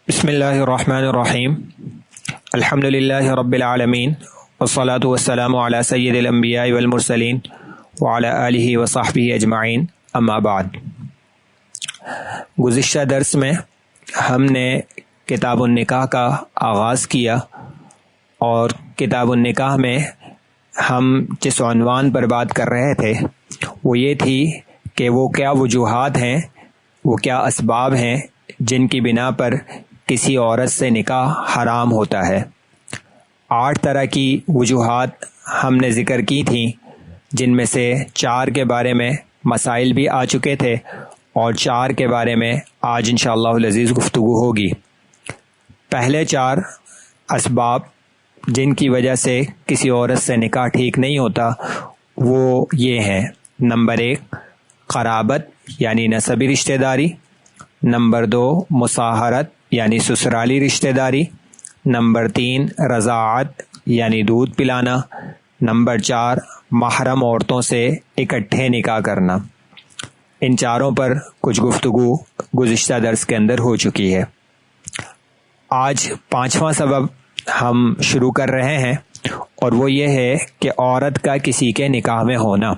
بسم اللہ الرحمن الرحیم الحمد للہ رب العالمین والصلاة والسلام علی سید الانبیاء والمرسلین وعلی آلہ وصحبہ اجمعین اما بعد۔ گزشتہ درس میں ہم نے کتاب النکاح کا آغاز کیا، اور کتاب النکاح میں ہم جس عنوان پر بات کر رہے تھے وہ یہ تھی کہ وہ کیا وجوہات ہیں، وہ کیا اسباب ہیں جن کی بنا پر کسی عورت سے نکاح حرام ہوتا ہے۔ 8 طرح کی وجوہات ہم نے ذکر کی تھیں، جن میں سے 4 کے بارے میں مسائل بھی آ چکے تھے، اور 4 کے بارے میں آج انشاءاللہ العزیز گفتگو ہوگی۔ پہلے 4 اسباب جن کی وجہ سے کسی عورت سے نکاح ٹھیک نہیں ہوتا وہ یہ ہیں۔ نمبر 1 قرابت یعنی نسبی رشتہ داری، نمبر 2 مصاہرت یعنی سسرالی رشتہ داری، نمبر 3 رضاعت یعنی دودھ پلانا، نمبر 4 محرم عورتوں سے اکٹھے نکاح کرنا۔ ان 4 پر کچھ گفتگو گزشتہ درس کے اندر ہو چکی ہے۔ آج 5واں سبب ہم شروع کر رہے ہیں، اور وہ یہ ہے کہ عورت کا کسی کے نکاح میں ہونا،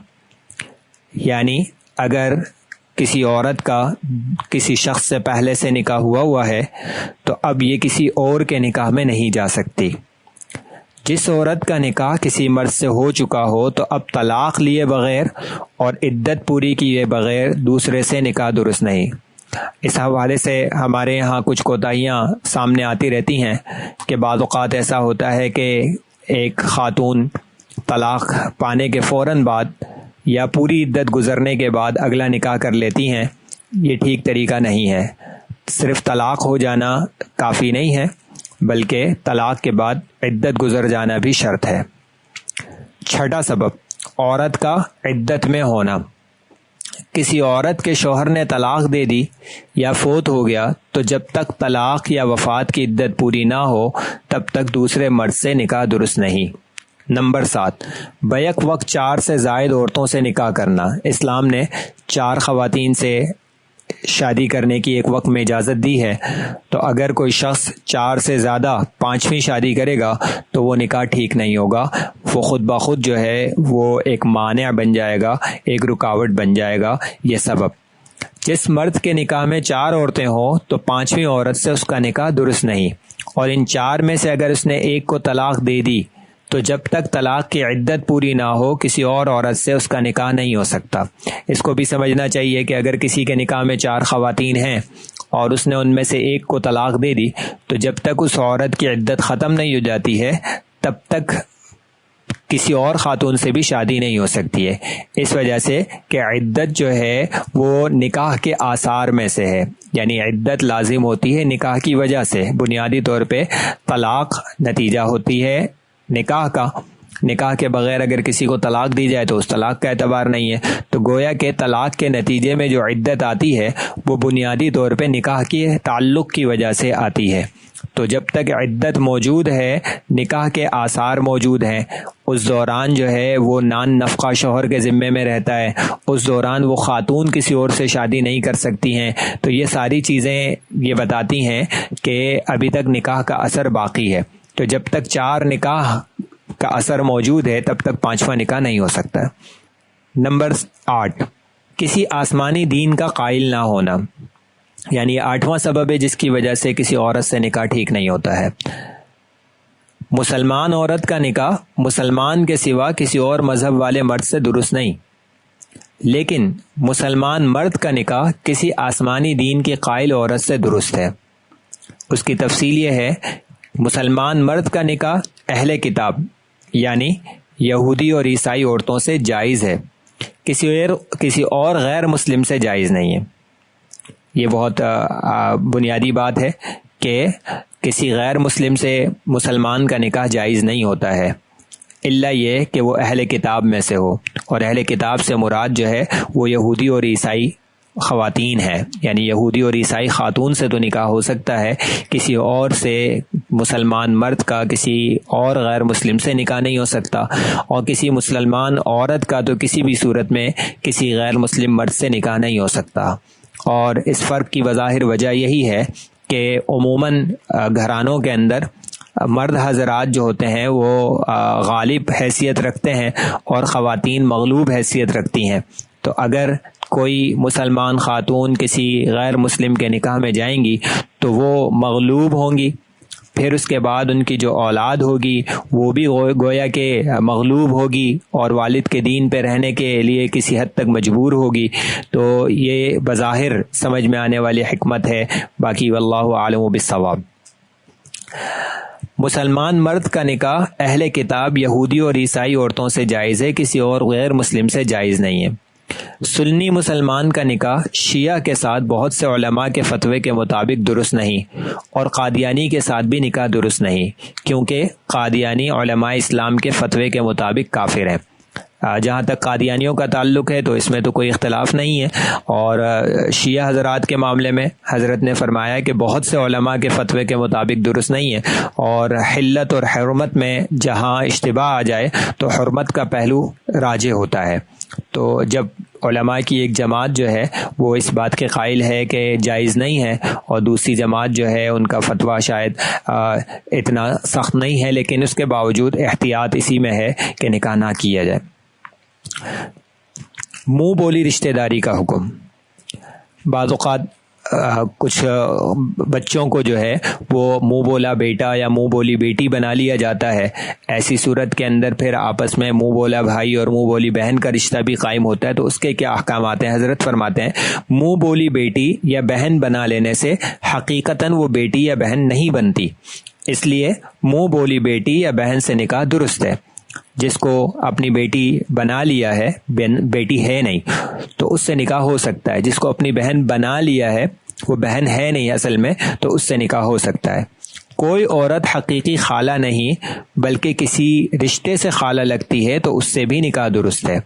یعنی اگر کسی عورت کا کسی شخص سے پہلے سے نکاح ہوا ہے تو اب یہ کسی اور کے نکاح میں نہیں جا سکتی۔ جس عورت کا نکاح کسی مرد سے ہو چکا ہو تو اب طلاق لیے بغیر اور عدت پوری کیے بغیر دوسرے سے نکاح درست نہیں۔ اس حوالے سے ہمارے یہاں کچھ کوتاہیاں سامنے آتی رہتی ہیں کہ بعض اوقات ایسا ہوتا ہے کہ ایک خاتون طلاق پانے کے فوراً بعد یا پوری عدت گزرنے کے بعد اگلا نکاح کر لیتی ہیں۔ یہ ٹھیک طریقہ نہیں ہے۔ صرف طلاق ہو جانا کافی نہیں ہے، بلکہ طلاق کے بعد عدت گزر جانا بھی شرط ہے۔ 6واں سبب عورت کا عدت میں ہونا۔ کسی عورت کے شوہر نے طلاق دے دی یا فوت ہو گیا تو جب تک طلاق یا وفات کی عدت پوری نہ ہو تب تک دوسرے مرد سے نکاح درست نہیں۔ نمبر 7 بیک وقت 4 سے زائد عورتوں سے نکاح کرنا۔ اسلام نے 4 خواتین سے شادی کرنے کی ایک وقت میں اجازت دی ہے، تو اگر کوئی شخص 4 سے زیادہ 5ویں شادی کرے گا تو وہ نکاح ٹھیک نہیں ہوگا، وہ خود بخود جو ہے وہ ایک مانع بن جائے گا، ایک رکاوٹ بن جائے گا۔ یہ سبب جس مرد کے نکاح میں 4 عورتیں ہوں تو 5ویں عورت سے اس کا نکاح درست نہیں، اور ان 4 میں سے اگر اس نے ایک کو طلاق دے دی تو جب تک طلاق کی عدت پوری نہ ہو کسی اور عورت سے اس کا نکاح نہیں ہو سکتا۔ اس کو بھی سمجھنا چاہیے کہ اگر کسی کے نکاح میں 4 خواتین ہیں اور اس نے ان میں سے ایک کو طلاق دے دی تو جب تک اس عورت کی عدت ختم نہیں ہو جاتی ہے تب تک کسی اور خاتون سے بھی شادی نہیں ہو سکتی ہے، اس وجہ سے کہ عدت جو ہے وہ نکاح کے آثار میں سے ہے، یعنی عدت لازم ہوتی ہے نکاح کی وجہ سے۔ بنیادی طور پہ طلاق نتیجہ ہوتی ہے نکاح کا۔ نکاح کے بغیر اگر کسی کو طلاق دی جائے تو اس طلاق کا اعتبار نہیں ہے، تو گویا کہ طلاق کے نتیجے میں جو عدت آتی ہے وہ بنیادی طور پہ نکاح کی تعلق کی وجہ سے آتی ہے۔ تو جب تک عدت موجود ہے، نکاح کے آثار موجود ہیں، اس دوران جو ہے وہ نان نفقہ شوہر کے ذمے میں رہتا ہے، اس دوران وہ خاتون کسی اور سے شادی نہیں کر سکتی ہیں۔ تو یہ ساری چیزیں یہ بتاتی ہیں کہ ابھی تک نکاح کا اثر باقی ہے۔ تو جب تک 4 نکاح کا اثر موجود ہے تب تک 5واں نکاح نہیں ہو سکتا۔ نمبر 8 کسی آسمانی دین کا قائل نہ ہونا، یعنی 8واں سبب ہے جس کی وجہ سے کسی عورت سے نکاح ٹھیک نہیں ہوتا ہے۔ مسلمان عورت کا نکاح مسلمان کے سوا کسی اور مذہب والے مرد سے درست نہیں، لیکن مسلمان مرد کا نکاح کسی آسمانی دین کی قائل عورت سے درست ہے۔ اس کی تفصیل یہ ہے، مسلمان مرد کا نکاح اہل کتاب یعنی یہودی اور عیسائی عورتوں سے جائز ہے، کسی اور غیر مسلم سے جائز نہیں ہے۔ یہ بہت بنیادی بات ہے کہ کسی غیر مسلم سے مسلمان کا نکاح جائز نہیں ہوتا ہے، الا یہ کہ وہ اہل کتاب میں سے ہو، اور اہل کتاب سے مراد جو ہے وہ یہودی اور عیسائی خواتین ہیں، یعنی یہودی اور عیسائی خاتون سے تو نکاح ہو سکتا ہے، کسی اور سے مسلمان مرد کا کسی اور غیر مسلم سے نکاح نہیں ہو سکتا، اور کسی مسلمان عورت کا تو کسی بھی صورت میں کسی غیر مسلم مرد سے نکاح نہیں ہو سکتا۔ اور اس فرق کی بظاہر وجہ یہی ہے کہ عموماً گھرانوں کے اندر مرد حضرات جو ہوتے ہیں وہ غالب حیثیت رکھتے ہیں اور خواتین مغلوب حیثیت رکھتی ہیں. تو اگر کوئی مسلمان خاتون کسی غیر مسلم کے نکاح میں جائیں گی تو وہ مغلوب ہوں گی، پھر اس کے بعد ان کی جو اولاد ہوگی وہ بھی گویا کہ مغلوب ہوگی اور والد کے دین پہ رہنے کے لیے کسی حد تک مجبور ہوگی. تو یہ بظاہر سمجھ میں آنے والی حکمت ہے، باقی واللہ عالم بالصواب. مسلمان مرد کا نکاح اہل کتاب یہودی اور عیسائی عورتوں سے جائز ہے، کسی اور غیر مسلم سے جائز نہیں ہے. سنی مسلمان کا نکاح شیعہ کے ساتھ بہت سے علماء کے فتوے کے مطابق درست نہیں، اور قادیانی کے ساتھ بھی نکاح درست نہیں، کیونکہ قادیانی علماء اسلام کے فتوے کے مطابق کافر ہیں. جہاں تک قادیانیوں کا تعلق ہے تو اس میں تو کوئی اختلاف نہیں ہے، اور شیعہ حضرات کے معاملے میں حضرت نے فرمایا کہ بہت سے علماء کے فتوے کے مطابق درست نہیں ہے، اور حلت اور حرمت میں جہاں اشتباہ آ جائے تو حرمت کا پہلو راجح ہوتا ہے. تو جب علماء کی ایک جماعت جو ہے وہ اس بات کے قائل ہے کہ جائز نہیں ہے، اور دوسری جماعت جو ہے ان کا فتویٰ شاید اتنا سخت نہیں ہے، لیکن اس کے باوجود احتیاط اسی میں ہے کہ نکاح نہ کیا جائے. منہ بولی رشتہ داری کا حکم. بعض اوقات کچھ بچوں کو جو ہے وہ منہ بولا بیٹا یا منہ بولی بیٹی بنا لیا جاتا ہے. ایسی صورت کے اندر پھر آپس میں منہ بولا بھائی اور منہ بولی بہن کا رشتہ بھی قائم ہوتا ہے. تو اس کے کیا احکامات ہیں؟ حضرت فرماتے ہیں منہ بولی بیٹی یا بہن بنا لینے سے حقیقتاً وہ بیٹی یا بہن نہیں بنتی، اس لیے منہ بولی بیٹی یا بہن سے نکاح درست ہے. جس کو اپنی بیٹی بنا لیا ہے، بیٹی ہے نہیں، تو اس سے نکاح ہو سکتا ہے. جس کو اپنی بہن بنا لیا ہے، وہ بہن ہے نہیں اصل میں، تو اس سے نکاح ہو سکتا ہے. کوئی عورت حقیقی خالہ نہیں بلکہ کسی رشتے سے خالہ لگتی ہے تو اس سے بھی نکاح درست ہے.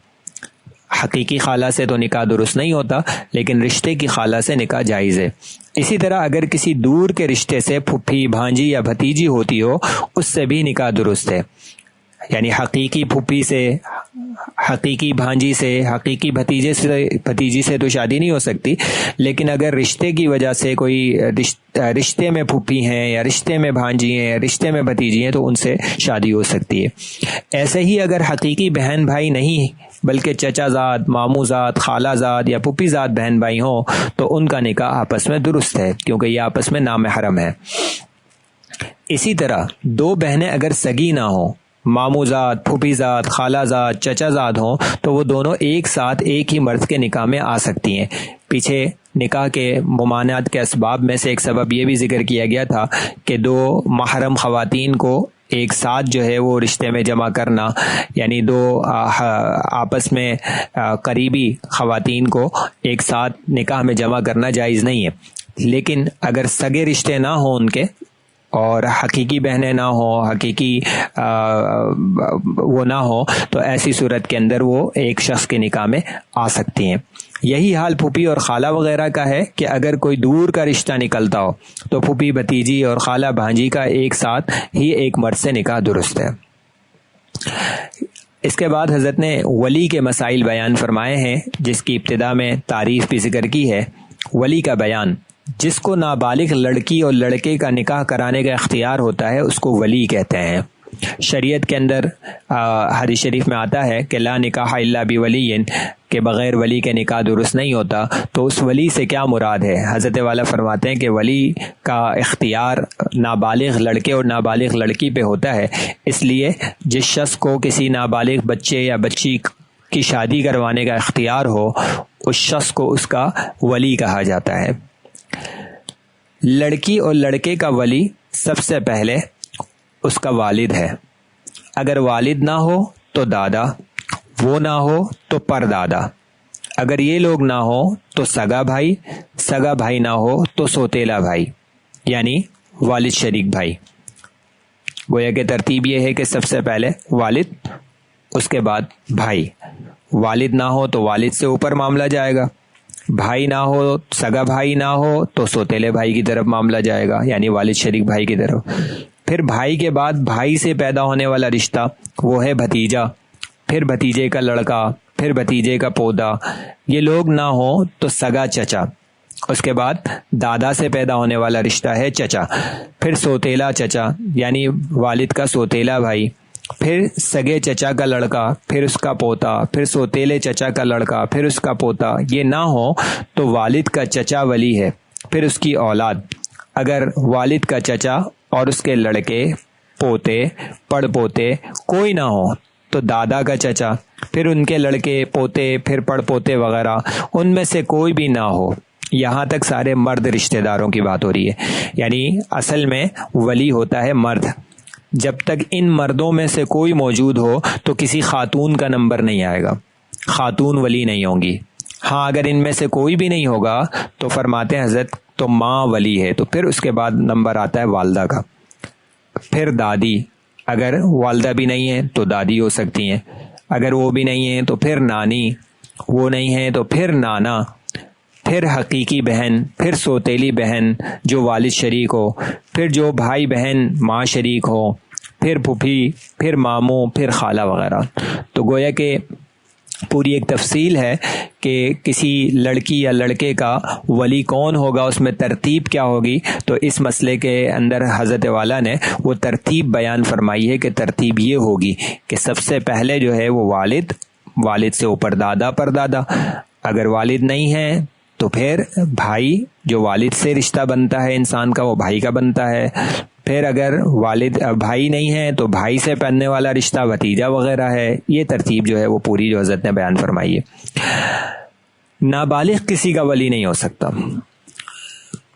حقیقی خالہ سے تو نکاح درست نہیں ہوتا، لیکن رشتے کی خالہ سے نکاح جائز ہے. اسی طرح اگر کسی دور کے رشتے سے پھپھی بھانجی یا بھتیجی ہوتی ہو، اس سے بھی نکاح درست ہے. یعنی حقیقی پھپھی سے، حقیقی بھانجی سے، حقیقی بھتیجی سے تو شادی نہیں ہو سکتی، لیکن اگر رشتے کی وجہ سے کوئی رشتے میں پھپھی ہیں یا رشتے میں بھانجی ہیں یا رشتے میں بھتیجی ہیں تو ان سے شادی ہو سکتی ہے. ایسے ہی اگر حقیقی بہن بھائی نہیں بلکہ چچا زاد، ماموں زاد، خالہ زاد یا پھپھی زاد بہن بھائی ہوں تو ان کا نکاح آپس میں درست ہے، کیونکہ یہ آپس میں نامحرم ہے. اسی طرح دو بہنیں اگر سگی نہ ہوں، ماموں زاد، پھوپھی زاد، خالہ زاد، چچا زاد ہوں، تو وہ دونوں ایک ساتھ ایک ہی مرد کے نکاح میں آ سکتی ہیں. پیچھے نکاح کے ممانعت کے اسباب میں سے ایک سبب یہ بھی ذکر کیا گیا تھا کہ دو محرم خواتین کو ایک ساتھ جو ہے وہ رشتے میں جمع کرنا، یعنی دو آپس میں قریبی خواتین کو ایک ساتھ نکاح میں جمع کرنا جائز نہیں ہے. لیکن اگر سگے رشتے نہ ہوں ان کے اور حقیقی بہنیں نہ ہوں، حقیقی وہ نہ ہو، تو ایسی صورت کے اندر وہ ایک شخص کے نکاح میں آ سکتی ہیں. یہی حال پھوپھی اور خالہ وغیرہ کا ہے کہ اگر کوئی دور کا رشتہ نکلتا ہو تو پھوپھی بھتیجی اور خالہ بھانجی کا ایک ساتھ ہی ایک مرد سے نکاح درست ہے. اس کے بعد حضرت نے ولی کے مسائل بیان فرمائے ہیں، جس کی ابتدا میں تعریف بھی ذکر کی ہے. ولی کا بیان: جس کو نابالغ لڑکی اور لڑکے کا نکاح کرانے کا اختیار ہوتا ہے اس کو ولی کہتے ہیں. شریعت کے اندر حدیث شریف میں آتا ہے کہ لا نکاح الا بولی، کہ بغیر ولی کے نکاح درست نہیں ہوتا. تو اس ولی سے کیا مراد ہے؟ حضرت والا فرماتے ہیں کہ ولی کا اختیار نابالغ لڑکے اور نابالغ لڑکی پہ ہوتا ہے، اس لیے جس شخص کو کسی نابالغ بچے یا بچی کی شادی کروانے کا اختیار ہو اس شخص کو اس کا ولی کہا جاتا ہے. لڑکی اور لڑکے کا ولی سب سے پہلے اس کا والد ہے. اگر والد نہ ہو تو دادا، وہ نہ ہو تو پردادا. اگر یہ لوگ نہ ہو تو سگا بھائی، سگا بھائی نہ ہو تو سوتیلا بھائی، یعنی والد شریک بھائی. گویا کہ ترتیب یہ ہے کہ سب سے پہلے والد، اس کے بعد بھائی. والد نہ ہو تو والد سے اوپر معاملہ جائے گا، بھائی نہ ہو، سگا بھائی نہ ہو تو سوتیلے بھائی کی طرف معاملہ جائے گا، یعنی والد شریک بھائی کی طرف. پھر بھائی کے بعد بھائی سے پیدا ہونے والا رشتہ وہ ہے بھتیجا، پھر بھتیجے کا لڑکا، پھر بھتیجے کا پودا. یہ لوگ نہ ہوں تو سگا چچا، اس کے بعد دادا سے پیدا ہونے والا رشتہ ہے چچا، پھر سوتیلا چچا یعنی والد کا سوتیلا بھائی، پھر سگے چچا کا لڑکا، پھر اس کا پوتا، پھر سوتیلے چچا کا لڑکا، پھر اس کا پوتا۔ یہ نہ ہو تو والد کا چچا ولی ہے، پھر اس کی اولاد۔ اگر والد کا چچا اور اس کے لڑکے، پوتے، پڑ پوتے کوئی نہ ہو تو دادا کا چچا، پھر ان کے لڑکے، پوتے، پھر پڑ پوتے وغیرہ، ان میں سے کوئی بھی نہ ہو۔ یہاں تک سارے مرد رشتہ داروں کی بات ہو رہی ہے، یعنی اصل میں ولی ہوتا ہے مرد۔ جب تک ان مردوں میں سے کوئی موجود ہو تو کسی خاتون کا نمبر نہیں آئے گا، خاتون ولی نہیں ہوں گی۔ ہاں اگر ان میں سے کوئی بھی نہیں ہوگا تو فرماتے ہیں حضرت تو ماں ولی ہے، تو پھر اس کے بعد نمبر آتا ہے والدہ کا، پھر دادی، اگر والدہ بھی نہیں ہے تو دادی ہو سکتی ہیں، اگر وہ بھی نہیں ہے تو پھر نانی، وہ نہیں ہے تو پھر نانا، پھر حقیقی بہن، پھر سوتیلی بہن جو والد شریک ہو، پھر جو بھائی بہن ماں شریک ہو، پھر پھوپھی، پھر ماموں، پھر خالہ وغیرہ۔ تو گویا کہ پوری ایک تفصیل ہے کہ کسی لڑکی یا لڑکے کا ولی کون ہوگا، اس میں ترتیب کیا ہوگی۔ تو اس مسئلے کے اندر حضرت والا نے وہ ترتیب بیان فرمائی ہے کہ ترتیب یہ ہوگی کہ سب سے پہلے جو ہے وہ والد، والد سے اوپر دادا پردادا، اگر والد نہیں ہے تو پھر بھائی جو والد سے رشتہ بنتا ہے انسان کا، وہ بھائی کا بنتا ہے، پھر اگر والد بھائی نہیں ہے تو بھائی سے پڑنے والا رشتہ بھتیجا وغیرہ ہے۔ یہ ترتیب جو ہے وہ پوری جو حضرت نے بیان فرمائی ہے۔ نابالغ کسی کا ولی نہیں ہو سکتا،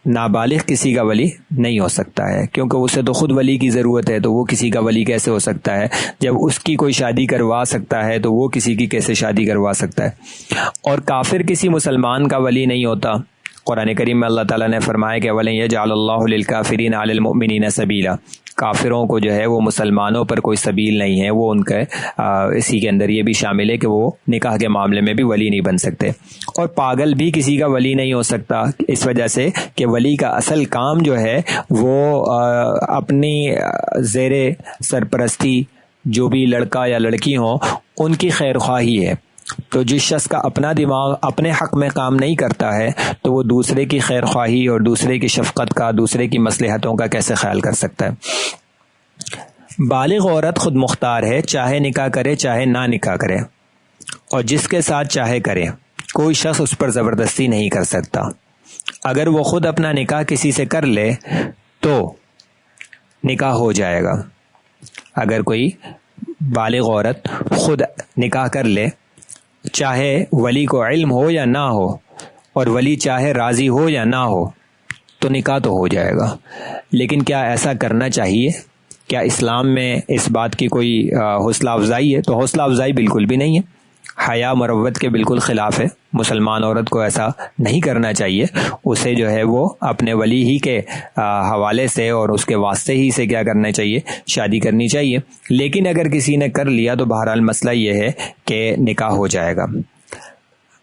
نابالغ کسی کا ولی نہیں ہو سکتا ہے، کیونکہ اسے تو خود ولی کی ضرورت ہے، تو وہ کسی کا ولی کیسے ہو سکتا ہے؟ جب اس کی کوئی شادی کروا سکتا ہے تو وہ کسی کی کیسے شادی کروا سکتا ہے؟ اور کافر کسی مسلمان کا ولی نہیں ہوتا۔ قرآن کریم میں اللہ تعالیٰ نے فرمایا کہ وَلَن يَجْعَلَ اللَّهُ لِلْكَافِرِينَ عَلَى الْمُؤْمِنِينَ سَبِيلًا، کافروں کو جو ہے وہ مسلمانوں پر کوئی سبیل نہیں ہے، وہ ان کے اسی کے اندر یہ بھی شامل ہے کہ وہ نکاح کے معاملے میں بھی ولی نہیں بن سکتے۔ اور پاگل بھی کسی کا ولی نہیں ہو سکتا، اس وجہ سے کہ ولی کا اصل کام جو ہے وہ اپنی زیر سرپرستی جو بھی لڑکا یا لڑکی ہوں ان کی خیر خواہی ہے۔ تو جس شخص کا اپنا دماغ اپنے حق میں کام نہیں کرتا ہے تو وہ دوسرے کی خیر خواہی اور دوسرے کی شفقت کا، دوسرے کی مصلحتوں کا کیسے خیال کر سکتا ہے؟ بالغ عورت خود مختار ہے، چاہے نکاح کرے چاہے نہ نکاح کرے، اور جس کے ساتھ چاہے کرے، کوئی شخص اس پر زبردستی نہیں کر سکتا۔ اگر وہ خود اپنا نکاح کسی سے کر لے تو نکاح ہو جائے گا۔ اگر کوئی بالغ عورت خود نکاح کر لے، چاہے ولی کو علم ہو یا نہ ہو، اور ولی چاہے راضی ہو یا نہ ہو، تو نکاح تو ہو جائے گا۔ لیکن کیا ایسا کرنا چاہیے؟ کیا اسلام میں اس بات کی کوئی حوصلہ افزائی ہے؟ تو حوصلہ افزائی بالکل بھی نہیں ہے، حیا مروت کے بالکل خلاف ہے۔ مسلمان عورت کو ایسا نہیں کرنا چاہیے، اسے جو ہے وہ اپنے ولی ہی کے حوالے سے اور اس کے واسطے ہی سے کیا کرنا چاہیے؟ شادی کرنی چاہیے۔ لیکن اگر کسی نے کر لیا تو بہرحال مسئلہ یہ ہے کہ نکاح ہو جائے گا۔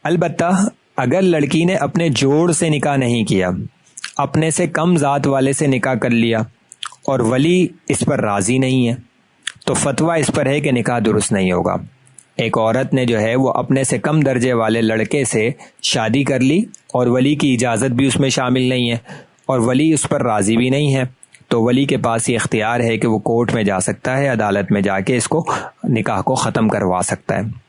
البتہ اگر لڑکی نے اپنے جوڑ سے نکاح نہیں کیا، اپنے سے کم ذات والے سے نکاح کر لیا اور ولی اس پر راضی نہیں ہے، تو فتویٰ اس پر ہے کہ نکاح درست نہیں ہوگا۔ ایک عورت نے جو ہے وہ اپنے سے کم درجے والے لڑکے سے شادی کر لی اور ولی کی اجازت بھی اس میں شامل نہیں ہے، اور ولی اس پر راضی بھی نہیں ہے، تو ولی کے پاس یہ اختیار ہے کہ وہ کورٹ میں جا سکتا ہے، عدالت میں جا کے اس کو نکاح کو ختم کروا سکتا ہے۔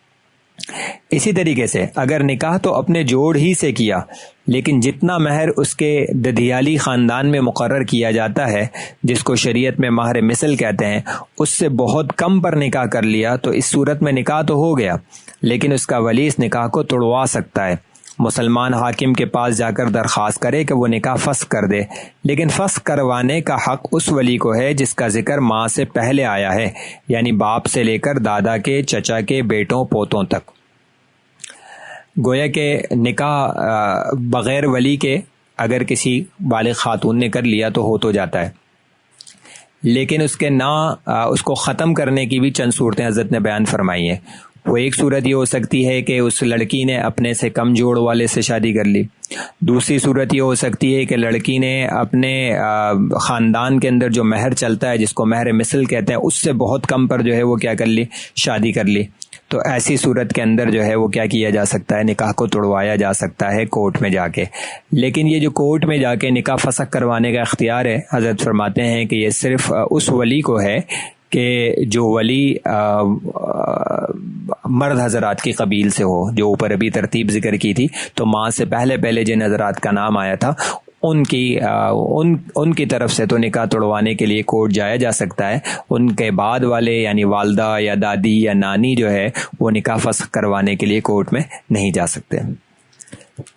اسی طریقے سے اگر نکاح تو اپنے جوڑ ہی سے کیا، لیکن جتنا مہر اس کے ددیالی خاندان میں مقرر کیا جاتا ہے، جس کو شریعت میں مہر مثل کہتے ہیں، اس سے بہت کم پر نکاح کر لیا، تو اس صورت میں نکاح تو ہو گیا، لیکن اس کا ولی اس نکاح کو توڑوا سکتا ہے۔ مسلمان حاکم کے پاس جا کر درخواست کرے کہ وہ نکاح فسخ کر دے، لیکن فسخ کروانے کا حق اس ولی کو ہے جس کا ذکر ماں سے پہلے آیا ہے، یعنی باپ سے لے کر دادا کے، چچا کے، بیٹوں پوتوں تک۔ گویا کہ نکاح بغیر ولی کے اگر کسی بالغ خاتون نے کر لیا تو ہو تو جاتا ہے، لیکن اس کے اس کو ختم کرنے کی بھی چند صورتیں حضرت نے بیان فرمائی ہیں۔ وہ ایک صورت یہ ہو سکتی ہے کہ اس لڑکی نے اپنے سے کم جوڑ والے سے شادی کر لی، دوسری صورت یہ ہو سکتی ہے کہ لڑکی نے اپنے خاندان کے اندر جو مہر چلتا ہے، جس کو مہر مثل کہتے ہیں، اس سے بہت کم پر جو ہے وہ کیا کر لی؟ شادی کر لی۔ تو ایسی صورت کے اندر جو ہے وہ کیا کیا جا سکتا ہے، نکاح کو توڑوایا جا سکتا ہے کورٹ میں جا کے۔ لیکن یہ جو کورٹ میں جا کے نکاح فسخ کروانے کا اختیار ہے، حضرت فرماتے ہیں کہ یہ صرف اس ولی کو ہے کہ جو ولی مرد حضرات کی قبیل سے ہو، جو اوپر ابھی ترتیب ذکر کی تھی، تو ماں سے پہلے جن حضرات کا نام آیا تھا ان کی طرف سے تو نکاح توڑوانے کے لیے کورٹ جایا جا سکتا ہے۔ ان کے بعد والے یعنی والدہ یا دادی یا نانی جو ہے وہ نکاح فسخ کروانے کے لیے کورٹ میں نہیں جا سکتے۔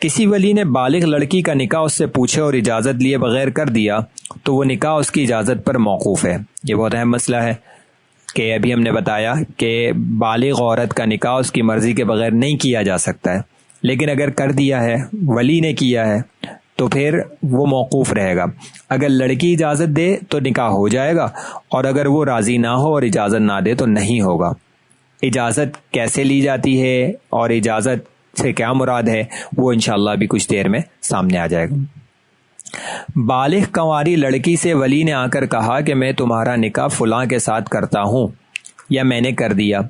کسی ولی نے بالغ لڑکی کا نکاح اس سے پوچھے اور اجازت لیے بغیر کر دیا تو وہ نکاح اس کی اجازت پر موقوف ہے۔ یہ بہت اہم مسئلہ ہے کہ ابھی ہم نے بتایا کہ بالغ عورت کا نکاح اس کی مرضی کے بغیر نہیں کیا جا سکتا ہے، لیکن اگر کر دیا ہے، ولی نے کیا ہے، تو پھر وہ موقوف رہے گا۔ اگر لڑکی اجازت دے تو نکاح ہو جائے گا، اور اگر وہ راضی نہ ہو اور اجازت نہ دے تو نہیں ہوگا۔ اجازت کیسے لی جاتی ہے اور اجازت سے کیا مراد ہے، وہ انشاءاللہ بھی کچھ دیر میں سامنے آ جائے گا۔ بالغ کنواری لڑکی سے ولی نے آ کر کہا کہ میں تمہارا نکاح فلاں کے ساتھ کرتا ہوں یا میں نے کر دیا،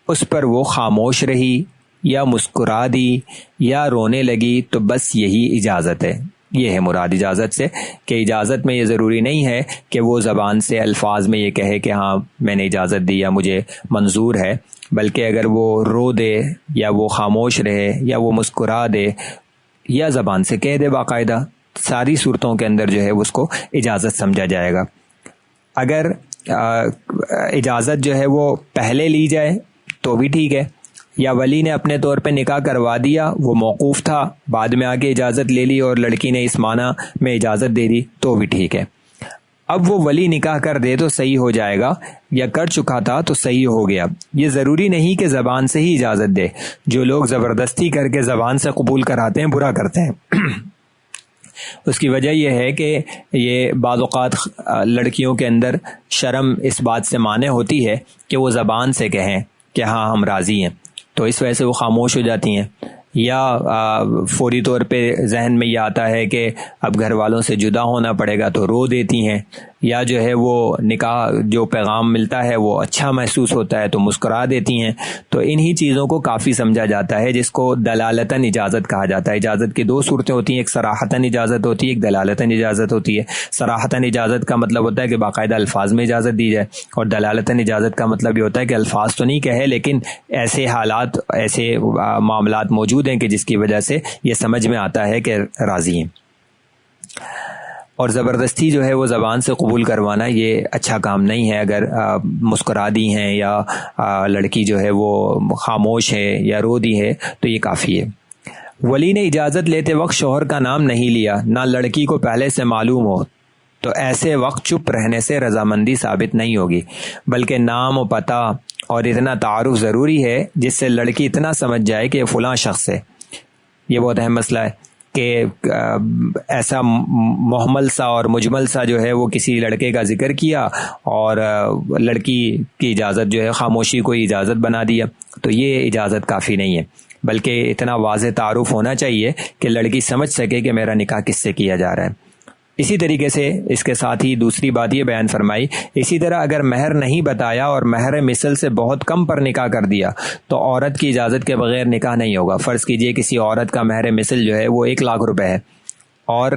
اس پر وہ خاموش رہی یا مسکرا دی یا رونے لگی تو بس یہی اجازت ہے۔ یہ ہے مراد اجازت سے، کہ اجازت میں یہ ضروری نہیں ہے کہ وہ زبان سے الفاظ میں یہ کہے کہ ہاں میں نے اجازت دی یا مجھے منظور ہے، بلکہ اگر وہ رو دے یا وہ خاموش رہے یا وہ مسکرا دے یا زبان سے کہہ دے باقاعدہ، ساری صورتوں کے اندر جو ہے اس کو اجازت سمجھا جائے گا۔ اگر اجازت جو ہے وہ پہلے لی جائے تو بھی ٹھیک ہے، یا ولی نے اپنے طور پہ نکاح کروا دیا، وہ موقوف تھا، بعد میں آگے اجازت لے لی اور لڑکی نے اس معنی میں اجازت دے دی تو بھی ٹھیک ہے۔ اب وہ ولی نکاح کر دے تو صحیح ہو جائے گا، یا کر چکا تھا تو صحیح ہو گیا۔ یہ ضروری نہیں کہ زبان سے ہی اجازت دے، جو لوگ زبردستی کر کے زبان سے قبول کراتے ہیں برا کرتے ہیں۔ اس کی وجہ یہ ہے کہ یہ بعض اوقات لڑکیوں کے اندر شرم اس بات سے مانع ہوتی ہے کہ وہ زبان سے کہیں کہ ہاں ہم راضی ہیں، تو اس وجہ سے وہ خاموش ہو جاتی ہیں، یا فوری طور پہ ذہن میں یہ آتا ہے کہ اب گھر والوں سے جدا ہونا پڑے گا تو رو دیتی ہیں، یا جو ہے وہ نکاح جو پیغام ملتا ہے وہ اچھا محسوس ہوتا ہے تو مسکرا دیتی ہیں۔ تو انہی چیزوں کو کافی سمجھا جاتا ہے، جس کو دلالتاً اجازت کہا جاتا ہے۔ اجازت کی دو صورتیں ہوتی ہیں، ایک صراحتاً اجازت ہوتی ہے، ایک دلالتاً اجازت ہوتی ہے۔ صراحتاً اجازت کا مطلب ہوتا ہے کہ باقاعدہ الفاظ میں اجازت دی جائے، اور دلالتاً اجازت کا مطلب یہ ہوتا ہے کہ الفاظ تو نہیں کہے لیکن ایسے حالات، ایسے معاملات موجود ہیں کہ جس کی وجہ سے یہ سمجھ میں آتا ہے کہ راضی ہیں۔ اور زبردستی جو ہے وہ زبان سے قبول کروانا یہ اچھا کام نہیں ہے۔ اگر مسکرا دی ہیں یا لڑکی جو ہے وہ خاموش ہے یا رو دی ہے تو یہ کافی ہے۔ ولی نے اجازت لیتے وقت شوہر کا نام نہیں لیا، نہ لڑکی کو پہلے سے معلوم ہو، تو ایسے وقت چپ رہنے سے رضامندی ثابت نہیں ہوگی، بلکہ نام و پتہ اور اتنا تعارف ضروری ہے جس سے لڑکی اتنا سمجھ جائے کہ یہ فلاں شخص ہے۔ یہ بہت اہم مسئلہ ہے کہ ایسا محمل سا اور مجمل سا جو ہے وہ کسی لڑکے کا ذکر کیا اور لڑکی کی اجازت جو ہے خاموشی کو اجازت بنا دیا، تو یہ اجازت کافی نہیں ہے، بلکہ اتنا واضح تعارف ہونا چاہیے کہ لڑکی سمجھ سکے کہ میرا نکاح کس سے کیا جا رہا ہے۔ اسی طریقے سے اس کے ساتھ ہی دوسری بات یہ بیان فرمائی، اسی طرح اگر مہر نہیں بتایا اور مہر مثل سے بہت کم پر نکاح کر دیا تو عورت کی اجازت کے بغیر نکاح نہیں ہوگا۔ فرض کیجئے کسی عورت کا مہر مثل جو ہے وہ 1,00,000 روپے ہے اور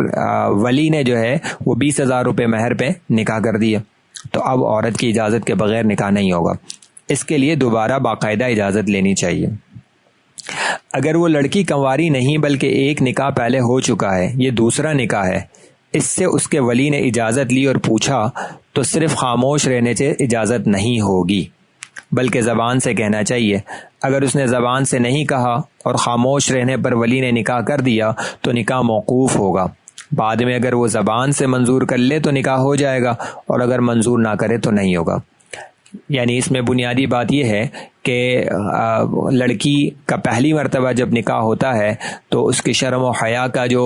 ولی نے جو ہے وہ 20,000 روپے مہر پہ نکاح کر دیا، تو اب عورت کی اجازت کے بغیر نکاح نہیں ہوگا، اس کے لیے دوبارہ باقاعدہ اجازت لینی چاہیے۔ اگر وہ لڑکی کنواری نہیں بلکہ ایک نکاح پہلے ہو چکا ہے، یہ دوسرا نکاح ہے، اس سے اس کے ولی نے اجازت لی اور پوچھا تو صرف خاموش رہنے سے اجازت نہیں ہوگی، بلکہ زبان سے کہنا چاہیے۔ اگر اس نے زبان سے نہیں کہا اور خاموش رہنے پر ولی نے نکاح کر دیا تو نکاح موقوف ہوگا، بعد میں اگر وہ زبان سے منظور کر لے تو نکاح ہو جائے گا، اور اگر منظور نہ کرے تو نہیں ہوگا۔ یعنی اس میں بنیادی بات یہ ہے کہ لڑکی کا پہلی مرتبہ جب نکاح ہوتا ہے تو اس کی شرم و حیا کا جو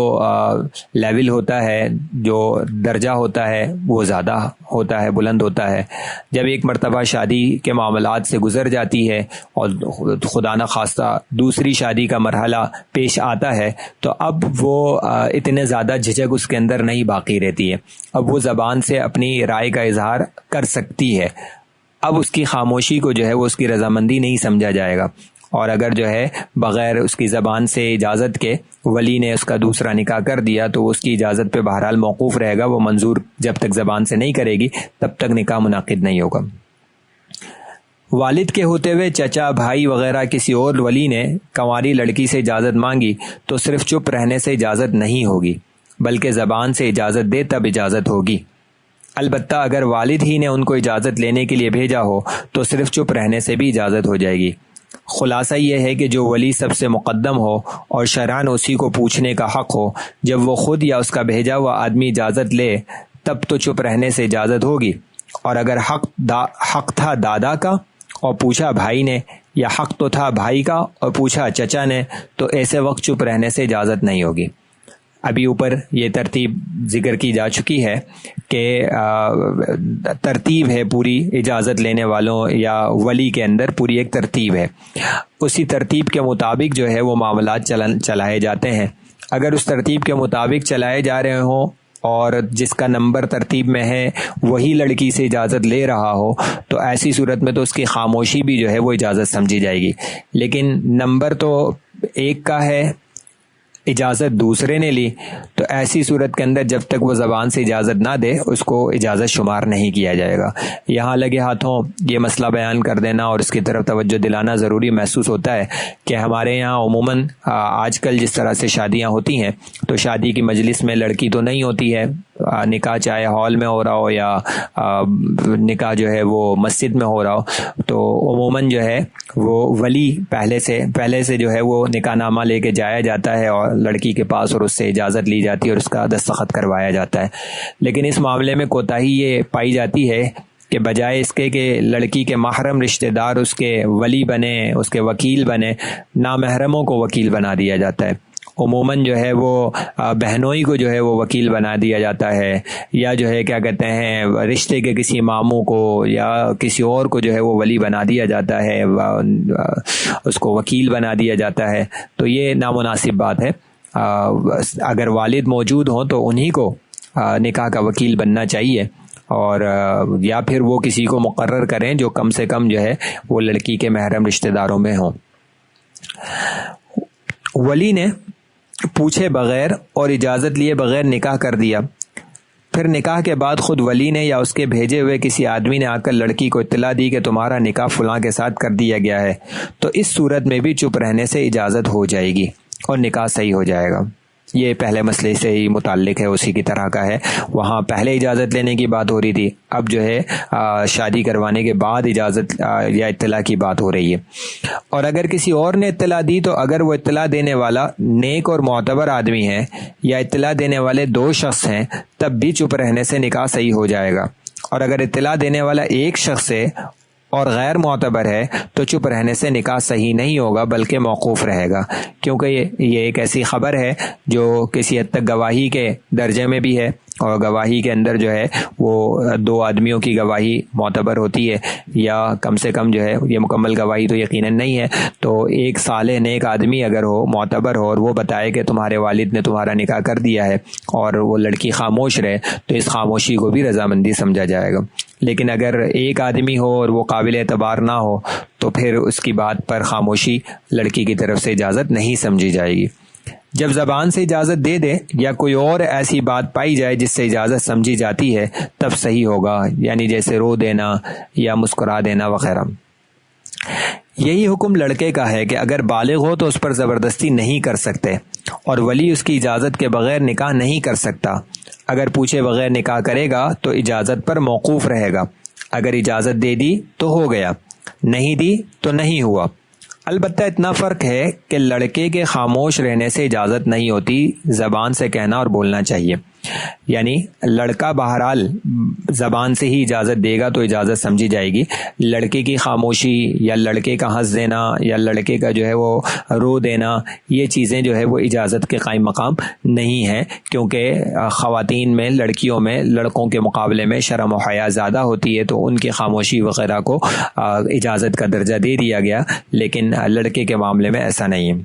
لیول ہوتا ہے، جو درجہ ہوتا ہے وہ زیادہ ہوتا ہے، بلند ہوتا ہے۔ جب ایک مرتبہ شادی کے معاملات سے گزر جاتی ہے اور خدا نخواستہ دوسری شادی کا مرحلہ پیش آتا ہے تو اب وہ اتنے زیادہ جھجک اس کے اندر نہیں باقی رہتی ہے، اب وہ زبان سے اپنی رائے کا اظہار کر سکتی ہے۔ اب اس کی خاموشی کو جو ہے وہ اس کی رضامندی نہیں سمجھا جائے گا، اور اگر جو ہے بغیر اس کی زبان سے اجازت کے ولی نے اس کا دوسرا نکاح کر دیا تو اس کی اجازت پہ بہرحال موقوف رہے گا، وہ منظور جب تک زبان سے نہیں کرے گی تب تک نکاح منعقد نہیں ہوگا۔ والد کے ہوتے ہوئے چچا، بھائی وغیرہ کسی اور ولی نے کنواری لڑکی سے اجازت مانگی تو صرف چپ رہنے سے اجازت نہیں ہوگی، بلکہ زبان سے اجازت دے تب اجازت ہوگی۔ البتہ اگر والد ہی نے ان کو اجازت لینے کے لیے بھیجا ہو تو صرف چپ رہنے سے بھی اجازت ہو جائے گی۔ خلاصہ یہ ہے کہ جو ولی سب سے مقدم ہو اور شرعاً اسی کو پوچھنے کا حق ہو، جب وہ خود یا اس کا بھیجا ہوا آدمی اجازت لے تب تو چپ رہنے سے اجازت ہوگی، اور اگر حق تھا دادا کا اور پوچھا بھائی نے، یا حق تو تھا بھائی کا اور پوچھا چچا نے، تو ایسے وقت چپ رہنے سے اجازت نہیں ہوگی۔ ابھی اوپر یہ ترتیب ذکر کی جا چکی ہے کہ ترتیب ہے پوری اجازت لینے والوں یا ولی کے اندر پوری ایک ترتیب ہے، اسی ترتیب کے مطابق جو ہے وہ معاملات چلائے جاتے ہیں۔ اگر اس ترتیب کے مطابق چلائے جا رہے ہوں اور جس کا نمبر ترتیب میں ہے وہی لڑکی سے اجازت لے رہا ہو تو ایسی صورت میں تو اس کی خاموشی بھی جو ہے وہ اجازت سمجھی جائے گی، لیکن نمبر تو ایک کا ہے، اجازت دوسرے نے لی، تو ایسی صورت کے اندر جب تک وہ زبان سے اجازت نہ دے اس کو اجازت شمار نہیں کیا جائے گا۔ یہاں لگے ہاتھوں یہ مسئلہ بیان کر دینا اور اس کی طرف توجہ دلانا ضروری محسوس ہوتا ہے کہ ہمارے یہاں عموماً آج کل جس طرح سے شادیاں ہوتی ہیں تو شادی کی مجلس میں لڑکی تو نہیں ہوتی ہے، نکاح چاہے ہال میں ہو رہا ہو یا نکاح جو ہے وہ مسجد میں ہو رہا ہو، تو عموماً جو ہے وہ ولی پہلے سے جو ہے وہ نکاح نامہ لے کے جایا جاتا ہے اور لڑکی کے پاس اور اس سے اجازت لی جاتی ہے اور اس کا دستخط کروایا جاتا ہے۔ لیکن اس معاملے میں کوتاہی یہ پائی جاتی ہے کہ بجائے اس کے کہ لڑکی کے محرم رشتہ دار اس کے ولی بنے، اس کے وکیل بنے، نامحرموں کو وکیل بنا دیا جاتا ہے۔ عموماً جو ہے وہ بہنوئی کو جو ہے وہ وکیل بنا دیا جاتا ہے، یا جو ہے کیا کہتے ہیں رشتے کے کسی ماموں کو یا کسی اور کو جو ہے وہ ولی بنا دیا جاتا ہے، اس کو وکیل بنا دیا جاتا ہے، تو یہ نامناسب بات ہے۔ اگر والد موجود ہوں تو انہی کو نکاح کا وکیل بننا چاہیے، اور یا پھر وہ کسی کو مقرر کریں جو کم سے کم جو ہے وہ لڑکی کے محرم رشتہ داروں میں ہوں۔ ولی نے پوچھے بغیر اور اجازت لیے بغیر نکاح کر دیا، پھر نکاح کے بعد خود ولی نے یا اس کے بھیجے ہوئے کسی آدمی نے آ کر لڑکی کو اطلاع دی کہ تمہارا نکاح فلاں کے ساتھ کر دیا گیا ہے، تو اس صورت میں بھی چپ رہنے سے اجازت ہو جائے گی اور نکاح صحیح ہو جائے گا۔ یہ پہلے مسئلے سے ہی متعلق ہے، اسی کی طرح کا ہے۔ وہاں پہلے اجازت لینے کی بات ہو رہی تھی، اب جو ہے شادی کروانے کے بعد اجازت یا اطلاع کی بات ہو رہی ہے۔ اور اگر کسی اور نے اطلاع دی تو اگر وہ اطلاع دینے والا نیک اور معتبر آدمی ہے یا اطلاع دینے والے 2 شخص ہیں تب بھی چپ رہنے سے نکاح صحیح ہو جائے گا، اور اگر اطلاع دینے والا 1 شخص ہے اور غیر معتبر ہے تو چپ رہنے سے نکاح صحیح نہیں ہوگا بلکہ موقوف رہے گا، کیونکہ یہ ایک ایسی خبر ہے جو کسی حد تک گواہی کے درجے میں بھی ہے، اور گواہی کے اندر جو ہے وہ 2 آدمیوں کی گواہی معتبر ہوتی ہے، یا کم سے کم جو ہے یہ مکمل گواہی تو یقیناً نہیں ہے، تو ایک صالح نیک آدمی اگر ہو، معتبر ہو، اور وہ بتائے کہ تمہارے والد نے تمہارا نکاح کر دیا ہے اور وہ لڑکی خاموش رہے تو اس خاموشی کو بھی رضامندی سمجھا جائے گا۔ لیکن اگر ایک آدمی ہو اور وہ قابل اعتبار نہ ہو تو پھر اس کی بات پر خاموشی لڑکی کی طرف سے اجازت نہیں سمجھی جائے گی۔ جب زبان سے اجازت دے دے یا کوئی اور ایسی بات پائی جائے جس سے اجازت سمجھی جاتی ہے تب صحیح ہوگا، یعنی جیسے رو دینا یا مسکرا دینا وغیرہ۔ یہی حکم لڑکے کا ہے کہ اگر بالغ ہو تو اس پر زبردستی نہیں کر سکتے، اور ولی اس کی اجازت کے بغیر نکاح نہیں کر سکتا۔ اگر پوچھے بغیر نکاح کرے گا تو اجازت پر موقوف رہے گا، اگر اجازت دے دی تو ہو گیا، نہیں دی تو نہیں ہوا۔ البتہ اتنا فرق ہے کہ لڑکے کے خاموش رہنے سے اجازت نہیں ہوتی، زبان سے کہنا اور بولنا چاہیے، یعنی لڑکا بہرحال زبان سے ہی اجازت دے گا تو اجازت سمجھی جائے گی۔ لڑکے کی خاموشی یا لڑکے کا ہنس دینا یا لڑکے کا جو ہے وہ رو دینا، یہ چیزیں جو ہے وہ اجازت کے قائم مقام نہیں ہیں، کیونکہ خواتین میں، لڑکیوں میں لڑکوں کے مقابلے میں شرم و حیا زیادہ ہوتی ہے، تو ان کی خاموشی وغیرہ کو اجازت کا درجہ دے دیا گیا، لیکن لڑکے کے معاملے میں ایسا نہیں ہے۔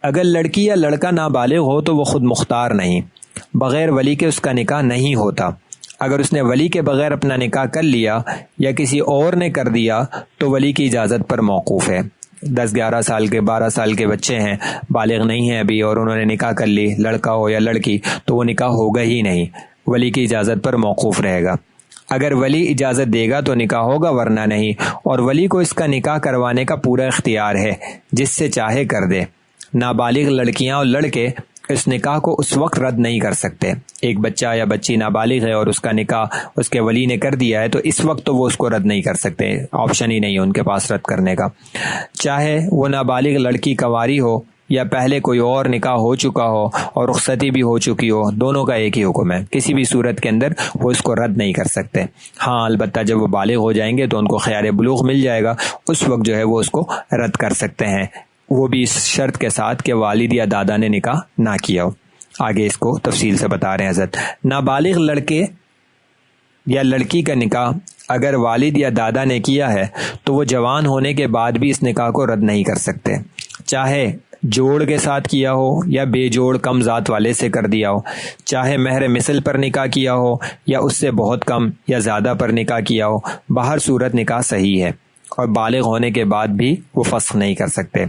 اگر لڑکی یا لڑکا نابالغ ہو تو وہ خود مختار نہیں، بغیر ولی کے اس کا نکاح نہیں ہوتا۔ اگر اس نے ولی کے بغیر اپنا نکاح کر لیا یا کسی اور نے کر دیا تو ولی کی اجازت پر موقوف ہے۔ 10-11 سال کے 12 سال کے بچے ہیں، بالغ نہیں ہیں ابھی، اور انہوں نے نکاح کر لی، لڑکا ہو یا لڑکی، تو وہ نکاح ہوگا ہی نہیں، ولی کی اجازت پر موقوف رہے گا۔ اگر ولی اجازت دے گا تو نکاح ہوگا، ورنہ نہیں۔ اور ولی کو اس کا نکاح کروانے کا پورا اختیار ہے، جس سے چاہے کر دے۔ نابالغ لڑکیاں اور لڑکے اس نکاح کو اس وقت رد نہیں کر سکتے۔ ایک بچہ یا بچی نابالغ ہے اور اس کا نکاح اس کے ولی نے کر دیا ہے تو اس وقت تو وہ اس کو رد نہیں کر سکتے، آپشن ہی نہیں ہے ان کے پاس رد کرنے کا۔ چاہے وہ نابالغ لڑکی کنواری ہو یا پہلے کوئی اور نکاح ہو چکا ہو اور رخصتی بھی ہو چکی ہو، دونوں کا ایک ہی حکم ہے، کسی بھی صورت کے اندر وہ اس کو رد نہیں کر سکتے۔ ہاں البتہ جب وہ بالغ ہو جائیں گے تو ان کو خیار بلوغ مل جائے گا، اس وقت جو ہے وہ اس کو رد کر سکتے ہیں، وہ بھی اس شرط کے ساتھ کہ والد یا دادا نے نکاح نہ کیا ہو۔ آگے اس کو تفصیل سے بتا رہے ہیں حضرت۔ نابالغ لڑکے یا لڑکی کا نکاح اگر والد یا دادا نے کیا ہے تو وہ جوان ہونے کے بعد بھی اس نکاح کو رد نہیں کر سکتے، چاہے جوڑ کے ساتھ کیا ہو یا بے جوڑ کم ذات والے سے کر دیا ہو، چاہے مہر مثل پر نکاح کیا ہو یا اس سے بہت کم یا زیادہ پر نکاح کیا ہو، بہر صورت نکاح صحیح ہے، اور بالغ ہونے کے بعد بھی وہ فسخ نہیں کر سکتے۔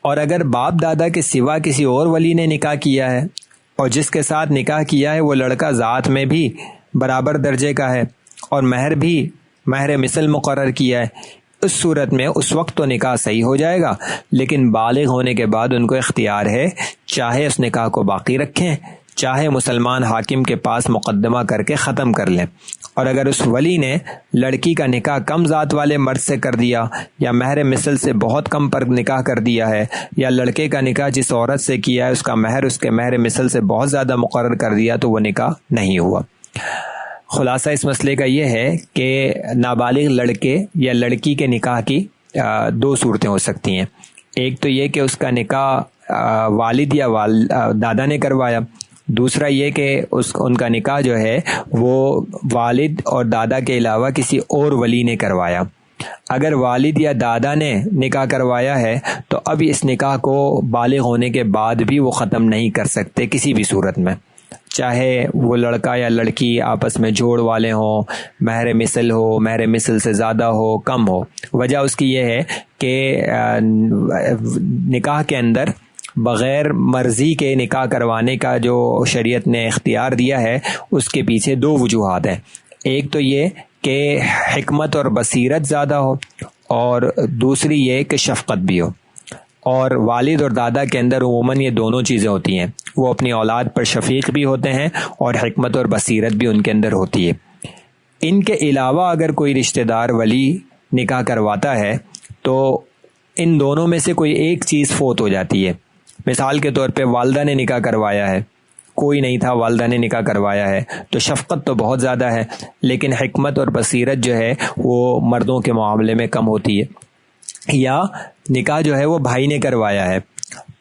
اور اگر باپ دادا کے سوا کسی اور ولی نے نکاح کیا ہے اور جس کے ساتھ نکاح کیا ہے وہ لڑکا ذات میں بھی برابر درجے کا ہے اور مہر بھی مہر مثل مقرر کیا ہے، اس صورت میں اس وقت تو نکاح صحیح ہو جائے گا، لیکن بالغ ہونے کے بعد ان کو اختیار ہے، چاہے اس نکاح کو باقی رکھیں، چاہے مسلمان حاکم کے پاس مقدمہ کر کے ختم کر لیں۔ اور اگر اس ولی نے لڑکی کا نکاح کم ذات والے مرد سے کر دیا یا مہر مثل سے بہت کم پر نکاح کر دیا ہے، یا لڑکے کا نکاح جس عورت سے کیا ہے اس کا مہر اس کے مہر مثل سے بہت زیادہ مقرر کر دیا، تو وہ نکاح نہیں ہوا۔ خلاصہ اس مسئلے کا یہ ہے کہ نابالغ لڑکے یا لڑکی کے نکاح کی دو صورتیں ہو سکتی ہیں۔ ایک تو یہ کہ اس کا نکاح والد یا دادا نے کروایا، دوسرا یہ کہ ان کا نکاح جو ہے وہ والد اور دادا کے علاوہ کسی اور ولی نے کروایا۔ اگر والد یا دادا نے نکاح کروایا ہے تو اب اس نکاح کو بالغ ہونے کے بعد بھی وہ ختم نہیں کر سکتے کسی بھی صورت میں، چاہے وہ لڑکا یا لڑکی آپس میں جوڑ والے ہوں، مہر مثل ہو، مہر مثل سے زیادہ ہو کم ہو۔ وجہ اس کی یہ ہے کہ نکاح کے اندر بغیر مرضی کے نکاح کروانے کا جو شریعت نے اختیار دیا ہے اس کے پیچھے دو وجوہات ہیں۔ ایک تو یہ کہ حکمت اور بصیرت زیادہ ہو، اور دوسری یہ کہ شفقت بھی ہو۔ اور والد اور دادا کے اندر عموماً یہ دونوں چیزیں ہوتی ہیں، وہ اپنی اولاد پر شفیق بھی ہوتے ہیں اور حکمت اور بصیرت بھی ان کے اندر ہوتی ہے۔ ان کے علاوہ اگر کوئی رشتہ دار ولی نکاح کرواتا ہے تو ان دونوں میں سے کوئی ایک چیز فوت ہو جاتی ہے۔ مثال کے طور پہ والدہ نے نکاح کروایا ہے، کوئی نہیں تھا، والدہ نے نکاح کروایا ہے، تو شفقت تو بہت زیادہ ہے، لیکن حکمت اور بصیرت جو ہے وہ مردوں کے معاملے میں کم ہوتی ہے۔ یا نکاح جو ہے وہ بھائی نے کروایا ہے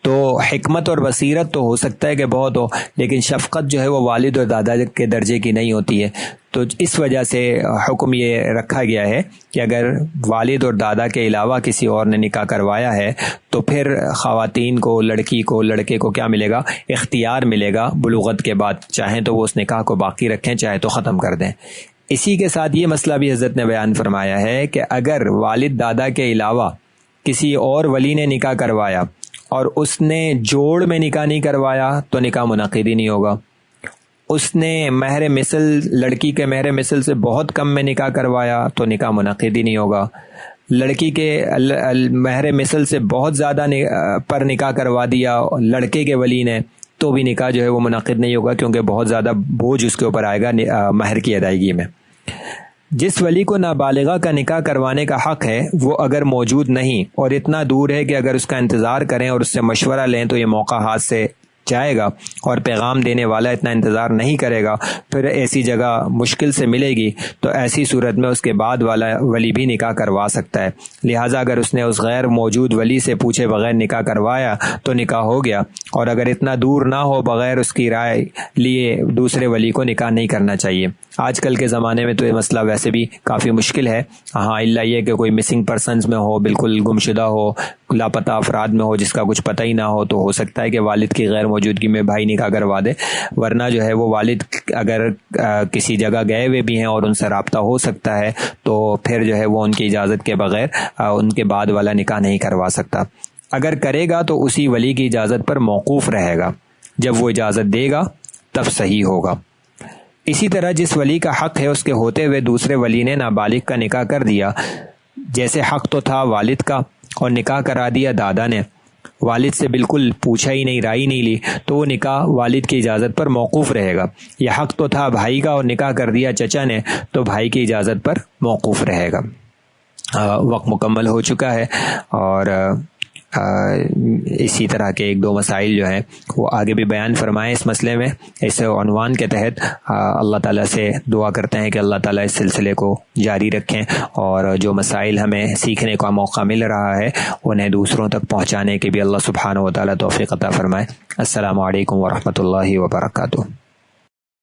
تو حکمت اور بصیرت تو ہو سکتا ہے کہ بہت ہو، لیکن شفقت جو ہے وہ والد اور دادا کے درجے کی نہیں ہوتی ہے۔ تو اس وجہ سے حکم یہ رکھا گیا ہے کہ اگر والد اور دادا کے علاوہ کسی اور نے نکاح کروایا ہے تو پھر خواتین کو، لڑکی کو، لڑکے کو کیا ملے گا؟ اختیار ملے گا بلوغت کے بعد، چاہیں تو وہ اس نکاح کو باقی رکھیں، چاہے تو ختم کر دیں۔ اسی کے ساتھ یہ مسئلہ بھی حضرت نے بیان فرمایا ہے کہ اگر والد دادا کے علاوہ کسی اور ولی نے نکاح کروایا اور اس نے جوڑ میں نکاح نہیں کروایا تو نکاح منعقد ہی نہیں ہوگا۔ اس نے مہر مثل، لڑکی کے مہر مثل سے بہت کم میں نکاح کروایا تو نکاح منعقد ہی نہیں ہوگا۔ لڑکی کے مہر مثل سے بہت زیادہ پر نکاح کروا دیا لڑکے کے ولی نے تو بھی نکاح جو ہے وہ منعقد نہیں ہوگا، کیونکہ بہت زیادہ بوجھ اس کے اوپر آئے گا مہر کی ادائیگی میں۔ جس ولی کو نابالغہ کا نکاح کروانے کا حق ہے وہ اگر موجود نہیں اور اتنا دور ہے کہ اگر اس کا انتظار کریں اور اس سے مشورہ لیں تو یہ موقع ہاتھ سے جائے گا، اور پیغام دینے والا اتنا انتظار نہیں کرے گا، پھر ایسی جگہ مشکل سے ملے گی، تو ایسی صورت میں اس کے بعد والا ولی بھی نکاح کروا سکتا ہے۔ لہٰذا اگر اس نے اس غیر موجود ولی سے پوچھے بغیر نکاح کروایا تو نکاح ہو گیا، اور اگر اتنا دور نہ ہو بغیر اس کی رائے لیے دوسرے ولی کو نکاح نہیں کرنا چاہیے۔ آج کل کے زمانے میں تو یہ مسئلہ ویسے بھی کافی مشکل ہے، ہاں الا یہ کہ کوئی مسنگ پرسنز میں ہو، بالکل گمشدہ ہو، لاپتہ افراد میں ہو جس کا کچھ پتہ ہی نہ ہو تو ہو سکتا ہے کہ والد کی غیر موجودگی میں بھائی نکاح کروا دے، ورنہ جو ہے وہ والد اگر کسی جگہ گئے ہوئے بھی ہیں اور ان سے رابطہ ہو سکتا ہے تو پھر جو ہے وہ ان کی اجازت کے بغیر ان کے بعد والا نکاح نہیں کروا سکتا۔ اگر کرے گا تو اسی ولی کی اجازت پر موقوف رہے گا، جب وہ اجازت دے گا تب صحیح ہوگا۔ اسی طرح جس ولی کا حق ہے اس کے ہوتے ہوئے دوسرے ولی نے نابالغ کا نکاح کر دیا، جیسے حق تو تھا والد کا اور نکاح کرا دیا دادا نے، والد سے بالکل پوچھا ہی نہیں، رائے نہیں لی، تو وہ نکاح والد کی اجازت پر موقوف رہے گا۔ یہ حق تو تھا بھائی کا اور نکاح کر دیا چچا نے، تو بھائی کی اجازت پر موقوف رہے گا۔ وقت مکمل ہو چکا ہے، اور اسی طرح کے ایک دو مسائل جو ہیں وہ آگے بھی بیان فرمائیں اس مسئلے میں، اس عنوان کے تحت اللہ تعالیٰ سے دعا کرتے ہیں کہ اللہ تعالیٰ اس سلسلے کو جاری رکھیں، اور جو مسائل ہمیں سیکھنے کا موقع مل رہا ہے انہیں دوسروں تک پہنچانے کے بھی اللہ سبحانہ و تعالیٰ توفیق عطا فرمائے۔ السلام علیکم ورحمۃ اللہ وبرکاتہ۔